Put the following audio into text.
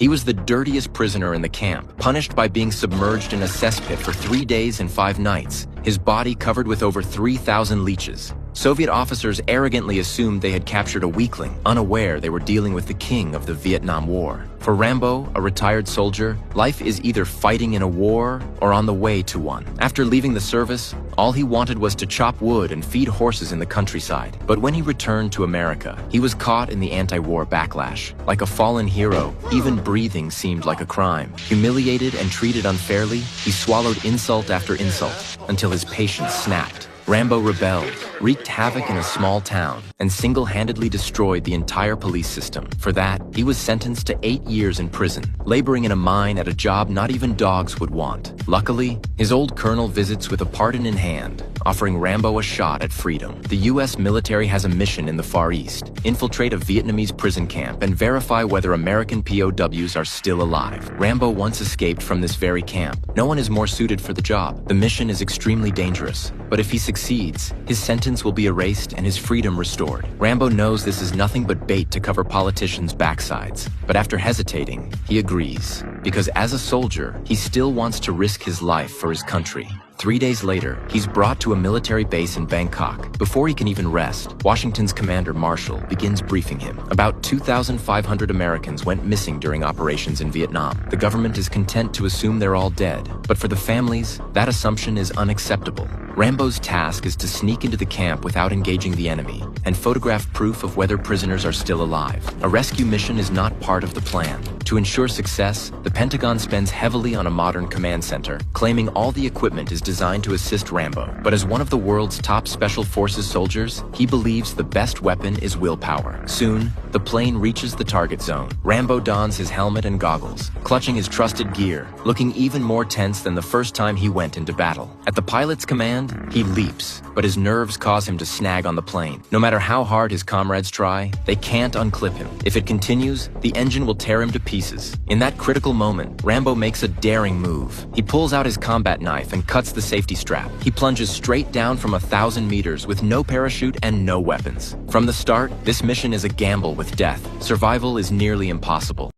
He was the dirtiest prisoner in the camp, punished by being submerged in a cesspit for 3 days and 5 nights, his body covered with over 3,000 leeches. Soviet officers arrogantly assumed they had captured a weakling, unaware they were dealing with the king of the Vietnam War. For Rambo, a retired soldier, life is either fighting in a war or on the way to one. After leaving the service, all he wanted was to chop wood and feed horses in the countryside. But when he returned to America, he was caught in the anti-war backlash. Like a fallen hero, even breathing seemed like a crime. Humiliated and treated unfairly, he swallowed insult after insult until his patience snapped. Rambo rebelled, wreaked havoc in a small town, and single-handedly destroyed the entire police system. For that, he was sentenced to 8 years in prison, laboring in a mine at a job not even dogs would want. Luckily, his old colonel visits with a pardon in hand, offering Rambo a shot at freedom. The U.S. military has a mission in the Far East: infiltrate a Vietnamese prison camp and verify whether American POWs are still alive. Rambo once escaped from this very camp. No one is more suited for the job. The mission is extremely dangerous, but if he succeeds, his sentence will be erased and his freedom restored. Rambo knows this is nothing but bait to cover politicians' backsides, but after hesitating, he agrees, because as a soldier, he still wants to risk his life for his country. 3 days later, he's brought to a military base in Bangkok. Before he can even rest, Washington's Commander Marshall begins briefing him. About 2,500 Americans went missing during operations in Vietnam. The government is content to assume they're all dead, but for the families, that assumption is unacceptable. Rambo's task is to sneak into the camp without engaging the enemy and photograph proof of whether prisoners are still alive. A rescue mission is not part of the plan. To ensure success, the Pentagon spends heavily on a modern command center, claiming all the equipment is designed to assist Rambo. But as one of the world's top special forces soldiers, he believes the best weapon is willpower. Soon, the plane reaches the target zone. Rambo dons his helmet and goggles, clutching his trusted gear, looking even more tense than the first time he went into battle. At the pilot's command, he leaps, but his nerves cause him to snag on the plane. No matter how hard his comrades try, they can't unclip him. If it continues, the engine will tear him to pieces. In that critical moment, Rambo makes a daring move. He pulls out his combat knife and cuts the safety strap. He plunges straight down from 1,000 meters with no parachute and no weapons. From the start, this mission is a gamble with death. Survival is nearly impossible.